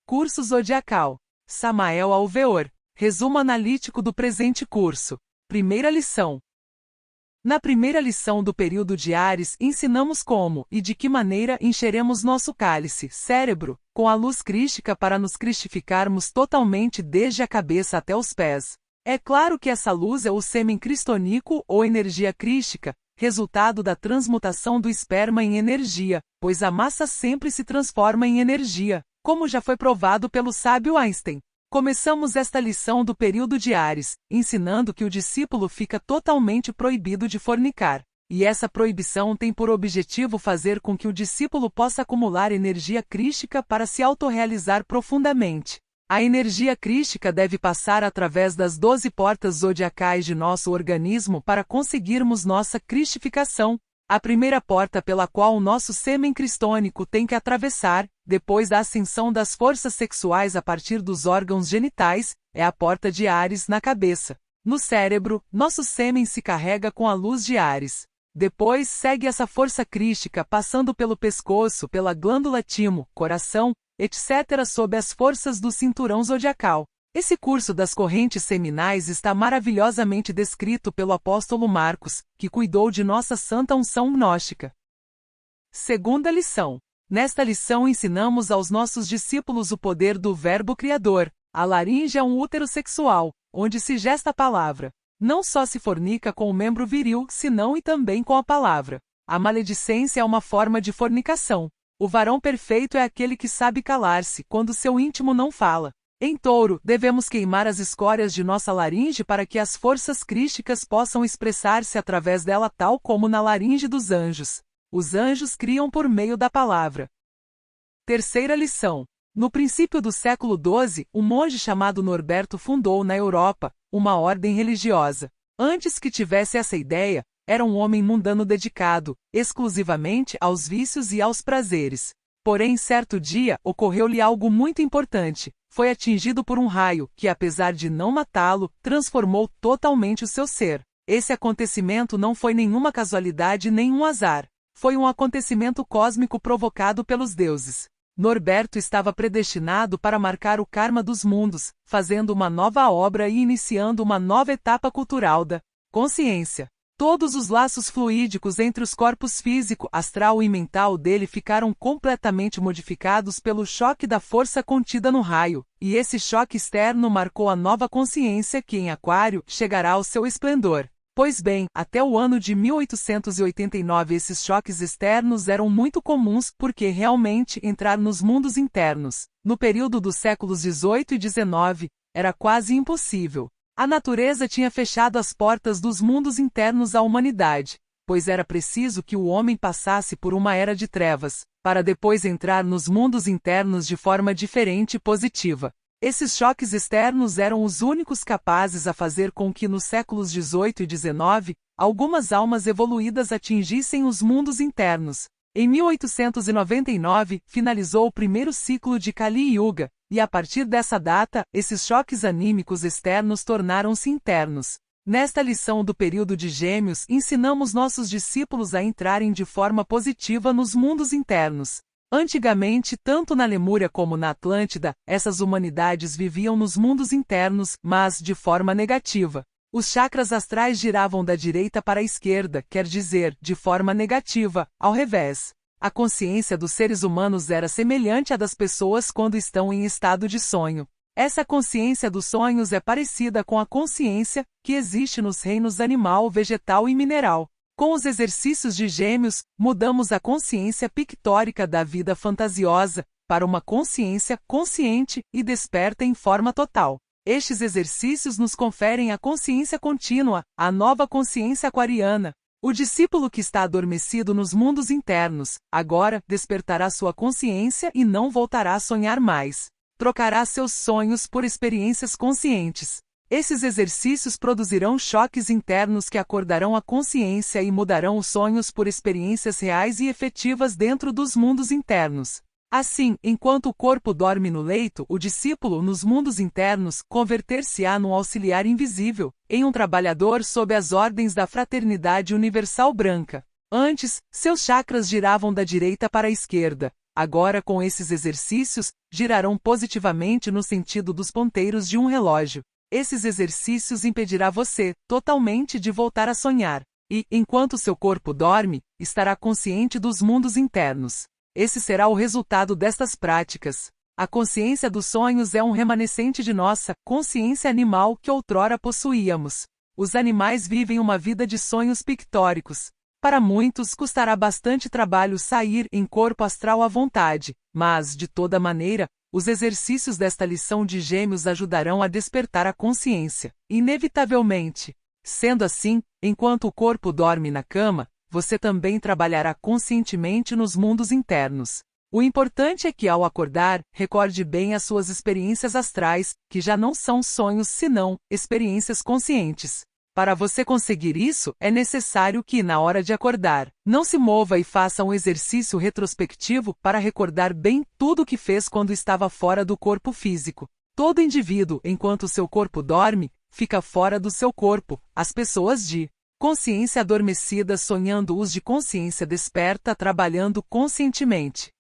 Curso zodiacal. Samael Alveor. Resumo analítico do presente curso. Primeira lição. Na primeira lição do período de Áries, ensinamos como e de que maneira encheremos nosso cálice, cérebro, com a luz crística para nos cristificarmos totalmente desde a cabeça até os pés. É claro que essa luz é o sêmen cristônico ou energia crística, resultado da transmutação do esperma em energia, pois a massa sempre se transforma em energia, como já foi provado pelo sábio Einstein. Começamos esta lição do período de Áries, ensinando que o discípulo fica totalmente proibido de fornicar. E essa proibição tem por objetivo fazer com que o discípulo possa acumular energia crística para se autorrealizar profundamente. A energia crística deve passar através das 12 portas zodiacais de nosso organismo para conseguirmos nossa cristificação. A primeira porta pela qual o nosso sêmen cristônico tem que atravessar, depois da ascensão das forças sexuais a partir dos órgãos genitais, é a porta de Áries na cabeça. No cérebro, nosso sêmen se carrega com a luz de Áries. Depois segue essa força crística passando pelo pescoço, pela glândula timo, coração, etc. sob as forças do cinturão zodiacal. Esse curso das correntes seminais está maravilhosamente descrito pelo apóstolo Marcos, que cuidou de nossa santa unção gnóstica. Segunda lição. Nesta lição ensinamos aos nossos discípulos o poder do verbo criador. A laringe é um útero sexual, onde se gesta a palavra. Não só se fornica com o membro viril, senão e também com a palavra. A maledicência é uma forma de fornicação. O varão perfeito é aquele que sabe calar-se quando seu íntimo não fala. Em Touro, devemos queimar as escórias de nossa laringe para que as forças crísticas possam expressar-se através dela tal como na laringe dos anjos. Os anjos criam por meio da palavra. Terceira lição. No princípio do século XII, um monge chamado Norberto fundou na Europa uma ordem religiosa. Antes que tivesse essa ideia, era um homem mundano dedicado, exclusivamente aos vícios e aos prazeres. Porém, certo dia, ocorreu-lhe algo muito importante. Foi atingido por um raio, que apesar de não matá-lo, transformou totalmente o seu ser. Esse acontecimento não foi nenhuma casualidade nem um azar. Foi um acontecimento cósmico provocado pelos deuses. Norberto estava predestinado para marcar o karma dos mundos, fazendo uma nova obra e iniciando uma nova etapa cultural da consciência. Todos os laços fluídicos entre os corpos físico, astral e mental dele ficaram completamente modificados pelo choque da força contida no raio, e esse choque externo marcou a nova consciência que em Aquário chegará ao seu esplendor. Pois bem, até o ano de 1889 esses choques externos eram muito comuns porque realmente entrar nos mundos internos, no período dos séculos XVIII e XIX, era quase impossível. A natureza tinha fechado as portas dos mundos internos à humanidade, pois era preciso que o homem passasse por uma era de trevas, para depois entrar nos mundos internos de forma diferente e positiva. Esses choques externos eram os únicos capazes a fazer com que nos séculos XVIII e XIX, algumas almas evoluídas atingissem os mundos internos. Em 1899, finalizou o primeiro ciclo de Kali Yuga, e a partir dessa data, esses choques anímicos externos tornaram-se internos. Nesta lição do período de Gêmeos, ensinamos nossos discípulos a entrarem de forma positiva nos mundos internos. Antigamente, tanto na Lemúria como na Atlântida, essas humanidades viviam nos mundos internos, mas de forma negativa. Os chakras astrais giravam da direita para a esquerda, quer dizer, de forma negativa, ao revés. A consciência dos seres humanos era semelhante à das pessoas quando estão em estado de sonho. Essa consciência dos sonhos é parecida com a consciência que existe nos reinos animal, vegetal e mineral. Com os exercícios de Gêmeos, mudamos a consciência pictórica da vida fantasiosa para uma consciência consciente e desperta em forma total. Estes exercícios nos conferem a consciência contínua, a nova consciência aquariana. O discípulo que está adormecido nos mundos internos, agora despertará sua consciência e não voltará a sonhar mais. Trocará seus sonhos por experiências conscientes. Esses exercícios produzirão choques internos que acordarão a consciência e mudarão os sonhos por experiências reais e efetivas dentro dos mundos internos. Assim, enquanto o corpo dorme no leito, o discípulo, nos mundos internos, converter-se-á num auxiliar invisível, em um trabalhador sob as ordens da fraternidade universal branca. Antes, seus chakras giravam da direita para a esquerda, Agora, com esses exercícios, girarão positivamente no sentido dos ponteiros de um relógio. Esses exercícios impedirá você, totalmente, de voltar a sonhar. E, enquanto seu corpo dorme, estará consciente dos mundos internos. Esse será o resultado destas práticas. A consciência dos sonhos é um remanescente de nossa consciência animal que outrora possuíamos. Os animais vivem uma vida de sonhos pictóricos. Para muitos custará bastante trabalho sair em corpo astral à vontade, mas, de toda maneira, os exercícios desta lição de Gêmeos ajudarão a despertar a consciência, inevitavelmente. Sendo assim, enquanto o corpo dorme na cama, você também trabalhará conscientemente nos mundos internos. O importante é que, ao acordar, recorde bem as suas experiências astrais, que já não são sonhos senão experiências conscientes. Para você conseguir isso, é necessário que, na hora de acordar, não se mova e faça um exercício retrospectivo para recordar bem tudo o que fez quando estava fora do corpo físico. Todo indivíduo, enquanto seu corpo dorme, fica fora do seu corpo. As pessoas de consciência adormecida sonhando os de consciência desperta trabalhando conscientemente.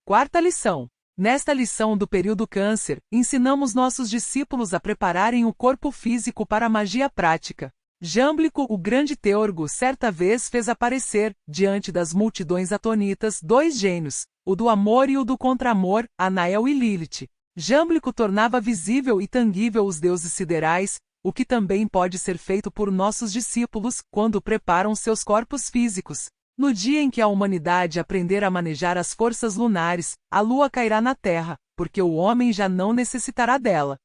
Quarta lição. Nesta lição do período Câncer, ensinamos nossos discípulos a prepararem o corpo físico para a magia prática. Jâmblico, o grande teurgo, certa vez fez aparecer, diante das multidões atônitas, dois gênios, o do amor e o do contra-amor, Anael e Lilith. Jâmblico tornava visível e tangível os deuses siderais, o que também pode ser feito por nossos discípulos quando preparam seus corpos físicos. No dia em que a humanidade aprender a manejar as forças lunares, a lua cairá na Terra, porque o homem já não necessitará dela.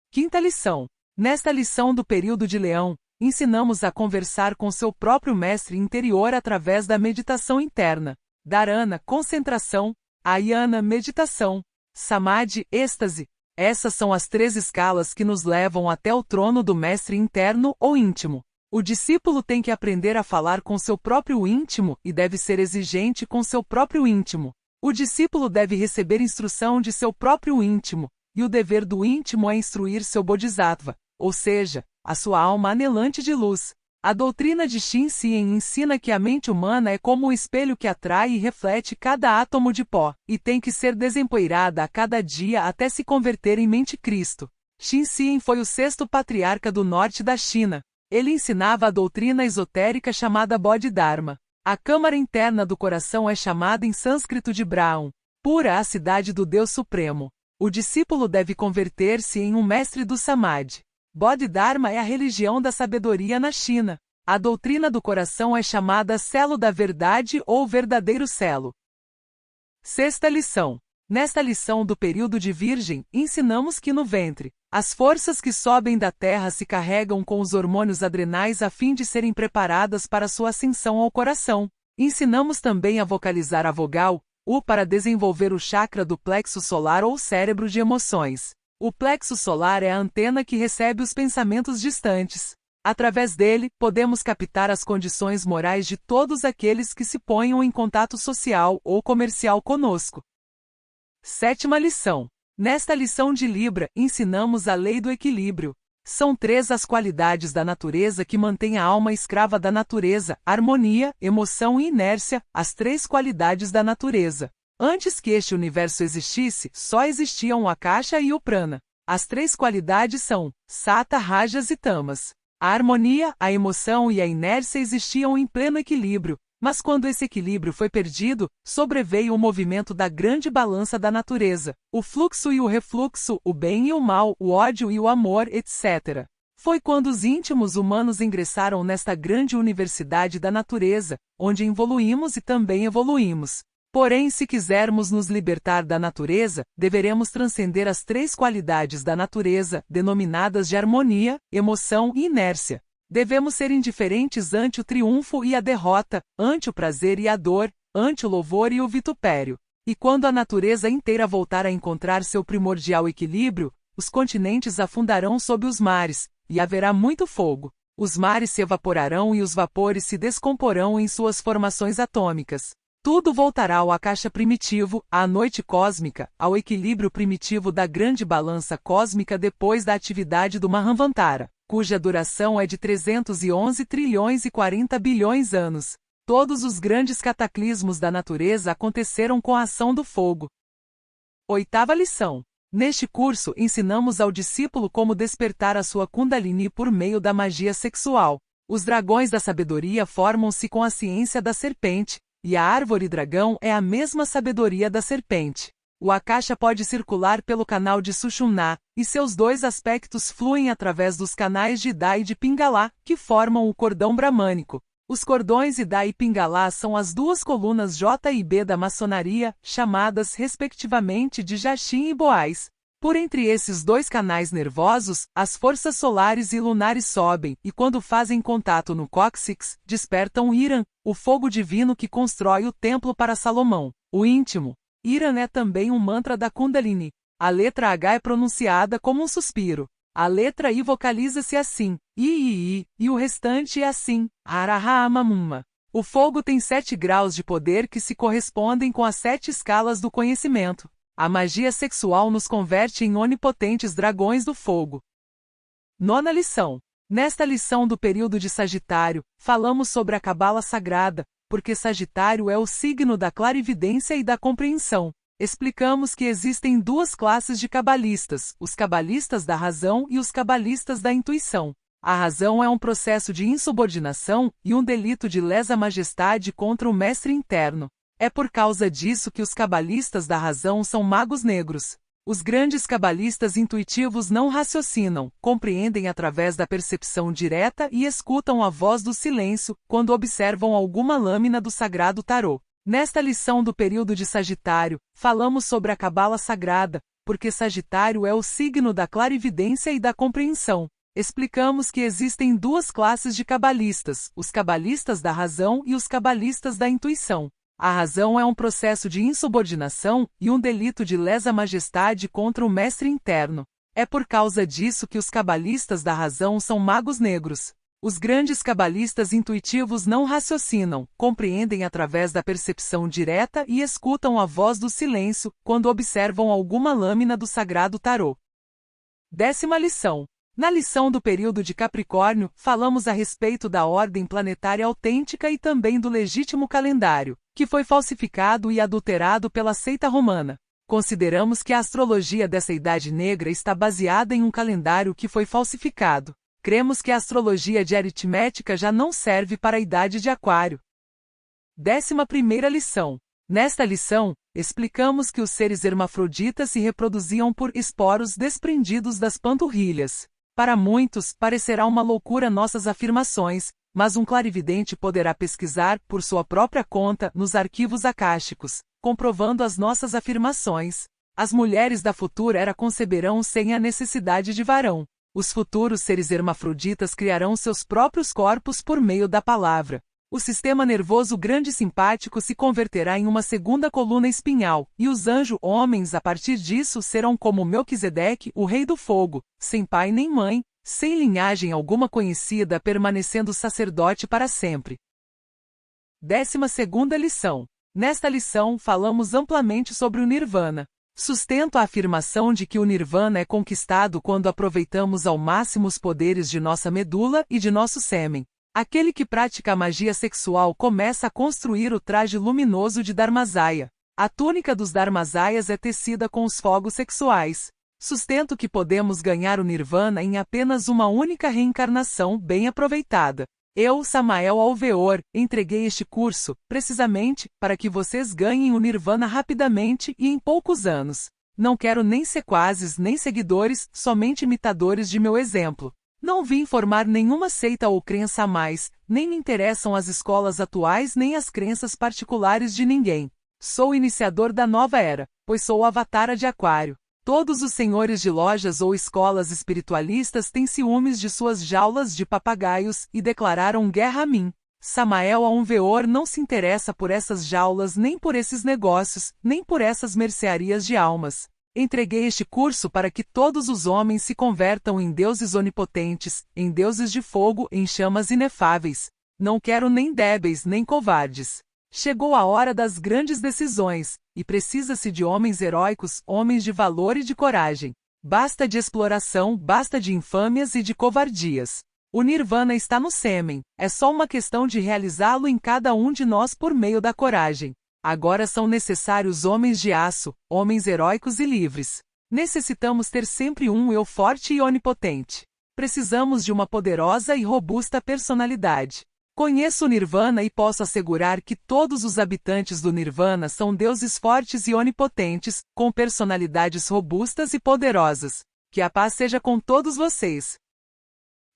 Quinta lição. Nesta lição do período de Leão, ensinamos a conversar com seu próprio mestre interior através da meditação interna. Dharana, concentração. Ayana, meditação. Samadhi, êxtase. Essas são as 3 escalas que nos levam até o trono do mestre interno ou íntimo. O discípulo tem que aprender a falar com seu próprio íntimo e deve ser exigente com seu próprio íntimo. O discípulo deve receber instrução de seu próprio íntimo, e o dever do íntimo é instruir seu Bodhisattva, ou seja, a sua alma anelante de luz. A doutrina de Shinsen ensina que a mente humana é como um espelho que atrai e reflete cada átomo de pó, e tem que ser desempoeirada a cada dia até se converter em mente Cristo. Shinsen foi o 6º patriarca do norte da China. Ele ensinava a doutrina esotérica chamada Bodhidharma. A câmara interna do coração é chamada em sânscrito de Brahm, pura a cidade do Deus Supremo. O discípulo deve converter-se em um mestre do Samadhi. Bodhidharma é a religião da sabedoria na China. A doutrina do coração é chamada selo da verdade ou verdadeiro selo. Sexta lição. Nesta lição do período de Virgem, ensinamos que no ventre, as forças que sobem da terra se carregam com os hormônios adrenais a fim de serem preparadas para sua ascensão ao coração. Ensinamos também a vocalizar a vogal U para desenvolver o chakra do plexo solar ou cérebro de emoções. O plexo solar é a antena que recebe os pensamentos distantes. Através dele, podemos captar as condições morais de todos aqueles que se ponham em contato social ou comercial conosco. Sétima lição. Nesta lição de Libra, ensinamos a lei do equilíbrio. São 3 as qualidades da natureza que mantêm a alma escrava da natureza: harmonia, emoção e inércia, as 3 qualidades da natureza. Antes que este universo existisse, só existiam o Akasha e o Prana. As 3 qualidades são Sata, Rajas e Tamas. A harmonia, a emoção e a inércia existiam em pleno equilíbrio, mas quando esse equilíbrio foi perdido, sobreveio o movimento da grande balança da natureza, o fluxo e o refluxo, o bem e o mal, o ódio e o amor, etc. Foi quando os íntimos humanos ingressaram nesta grande universidade da natureza, onde evoluímos e também evoluímos. Porém, se quisermos nos libertar da natureza, deveremos transcender as 3 qualidades da natureza, denominadas de harmonia, emoção e inércia. Devemos ser indiferentes ante o triunfo e a derrota, ante o prazer e a dor, ante o louvor e o vitupério. E quando a natureza inteira voltar a encontrar seu primordial equilíbrio, os continentes afundarão sob os mares, e haverá muito fogo. Os mares se evaporarão e os vapores se descomporão em suas formações atômicas. Tudo voltará ao Akasha primitivo, à noite cósmica, ao equilíbrio primitivo da grande balança cósmica depois da atividade do Mahanvantara, cuja duração é de 311 trilhões e 40 bilhões anos. Todos os grandes cataclismos da natureza aconteceram com a ação do fogo. 8ª lição. Neste curso ensinamos ao discípulo como despertar a sua Kundalini por meio da magia sexual. Os dragões da sabedoria formam-se com a ciência da serpente, e a árvore dragão é a mesma sabedoria da serpente. O Akasha pode circular pelo canal de Sushumna, e seus dois aspectos fluem através dos canais de Ida e de Pingala, que formam o cordão bramânico. Os cordões Ida e Pingala são as duas colunas J e B da maçonaria, chamadas respectivamente de Jachim e Boaz. Por entre esses dois canais nervosos, as forças solares e lunares sobem, e quando fazem contato no cóccix, despertam Iran, o fogo divino que constrói o templo para Salomão, o íntimo. Iran é também um mantra da Kundalini. A letra H é pronunciada como um suspiro. A letra I vocaliza-se assim, I, e o restante é assim, Arahamamuma. O fogo tem 7 graus de poder que se correspondem com as 7 escalas do conhecimento. A magia sexual nos converte em onipotentes dragões do fogo. 9ª lição. Nesta lição do período de Sagitário, falamos sobre a Cabala Sagrada, porque Sagitário é o signo da clarividência e da compreensão. Explicamos que existem duas classes de cabalistas, os cabalistas da razão e os cabalistas da intuição. A razão é um processo de insubordinação e um delito de lesa majestade contra o mestre interno. É por causa disso que os cabalistas da razão são magos negros. Os grandes cabalistas intuitivos não raciocinam, compreendem através da percepção direta e escutam a voz do silêncio quando observam alguma lâmina do sagrado tarô. Nesta lição do período de Sagitário, falamos sobre a Cabala Sagrada, porque Sagitário é o signo da clarividência e da compreensão. Explicamos que existem duas classes de cabalistas, os cabalistas da razão e os cabalistas da intuição. A razão é um processo de insubordinação e um delito de lesa majestade contra o mestre interno. É por causa disso que os cabalistas da razão são magos negros. Os grandes cabalistas intuitivos não raciocinam, compreendem através da percepção direta e escutam a voz do silêncio quando observam alguma lâmina do sagrado tarô. 10ª lição. Na lição do período de Capricórnio, falamos a respeito da ordem planetária autêntica e também do legítimo calendário, que foi falsificado e adulterado pela seita romana. Consideramos que a astrologia dessa Idade Negra está baseada em um calendário que foi falsificado. Cremos que a astrologia de aritmética já não serve para a Idade de Aquário. 11ª lição. Nesta lição, explicamos que os seres hermafroditas se reproduziam por esporos desprendidos das panturrilhas. Para muitos, parecerá uma loucura nossas afirmações, mas um clarividente poderá pesquisar, por sua própria conta, nos arquivos akáshicos, comprovando as nossas afirmações. As mulheres da futura era conceberão sem a necessidade de varão. Os futuros seres hermafroditas criarão seus próprios corpos por meio da palavra. O sistema nervoso grande simpático se converterá em uma segunda coluna espinhal, e os anjo-homens a partir disso serão como Melquisedeque, o rei do fogo, sem pai nem mãe, sem linhagem alguma conhecida, permanecendo sacerdote para sempre. 12ª lição. Nesta lição falamos amplamente sobre o Nirvana. Sustento a afirmação de que o Nirvana é conquistado quando aproveitamos ao máximo os poderes de nossa medula e de nosso sêmen. Aquele que pratica a magia sexual começa a construir o traje luminoso de Dharmasaya. A túnica dos Dharmasayas é tecida com os fogos sexuais. Sustento que podemos ganhar o Nirvana em apenas uma única reencarnação bem aproveitada. Eu, Samael Alveor, entreguei este curso, precisamente, para que vocês ganhem o Nirvana rapidamente e em poucos anos. Não quero nem sequazes nem seguidores, somente imitadores de meu exemplo. Não vim formar nenhuma seita ou crença a mais, nem me interessam as escolas atuais nem as crenças particulares de ninguém. Sou o iniciador da nova era, pois sou o Avatara de Aquário. Todos os senhores de lojas ou escolas espiritualistas têm ciúmes de suas jaulas de papagaios e declararam guerra a mim. Samael Alveor não se interessa por essas jaulas, nem por esses negócios, nem por essas mercearias de almas. Entreguei este curso para que todos os homens se convertam em deuses onipotentes, em deuses de fogo, em chamas inefáveis. Não quero nem débeis nem covardes. Chegou a hora das grandes decisões, e precisa-se de homens heróicos, homens de valor e de coragem. Basta de exploração, basta de infâmias e de covardias. O Nirvana está no sêmen, é só uma questão de realizá-lo em cada um de nós por meio da coragem. Agora são necessários homens de aço, homens heróicos e livres. Necessitamos ter sempre um eu forte e onipotente. Precisamos de uma poderosa e robusta personalidade. Conheço o Nirvana e posso assegurar que todos os habitantes do Nirvana são deuses fortes e onipotentes, com personalidades robustas e poderosas. Que a paz seja com todos vocês.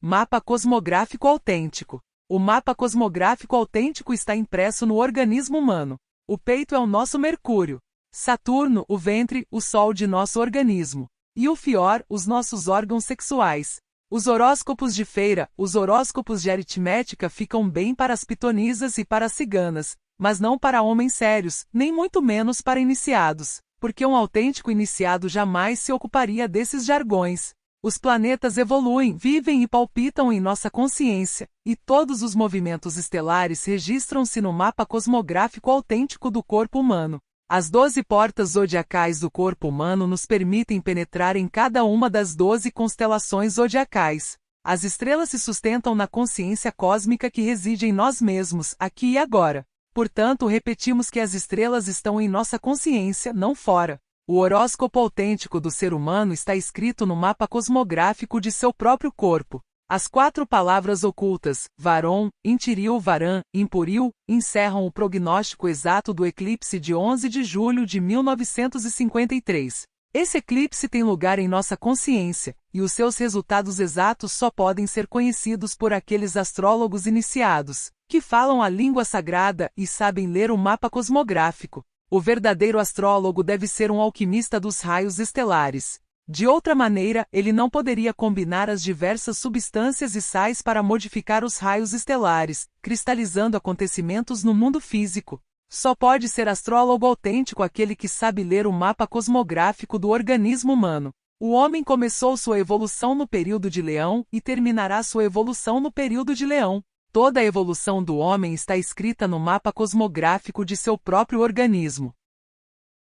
Mapa cosmográfico autêntico. O mapa cosmográfico autêntico está impresso no organismo humano. O peito é o nosso Mercúrio. Saturno, o ventre, o Sol de nosso organismo. E o Fior, os nossos órgãos sexuais. Os horóscopos de feira, os horóscopos de aritmética ficam bem para as pitonisas e para as ciganas, mas não para homens sérios, nem muito menos para iniciados, porque um autêntico iniciado jamais se ocuparia desses jargões. Os planetas evoluem, vivem e palpitam em nossa consciência, e todos os movimentos estelares registram-se no mapa cosmográfico autêntico do corpo humano. As 12 portas zodiacais do corpo humano nos permitem penetrar em cada uma das 12 constelações zodiacais. As estrelas se sustentam na consciência cósmica que reside em nós mesmos, aqui e agora. Portanto, repetimos que as estrelas estão em nossa consciência, não fora. O horóscopo autêntico do ser humano está escrito no mapa cosmográfico de seu próprio corpo. As 4 palavras ocultas, Varon, Intiril Varan, Impuril, encerram o prognóstico exato do eclipse de 11 de julho de 1953. Esse eclipse tem lugar em nossa consciência, e os seus resultados exatos só podem ser conhecidos por aqueles astrólogos iniciados, que falam a língua sagrada e sabem ler o mapa cosmográfico. O verdadeiro astrólogo deve ser um alquimista dos raios estelares. De outra maneira, ele não poderia combinar as diversas substâncias e sais para modificar os raios estelares, cristalizando acontecimentos no mundo físico. Só pode ser astrólogo autêntico aquele que sabe ler o mapa cosmográfico do organismo humano. O homem começou sua evolução no período de Leão e terminará sua evolução no período de Leão. Toda a evolução do homem está escrita no mapa cosmográfico de seu próprio organismo.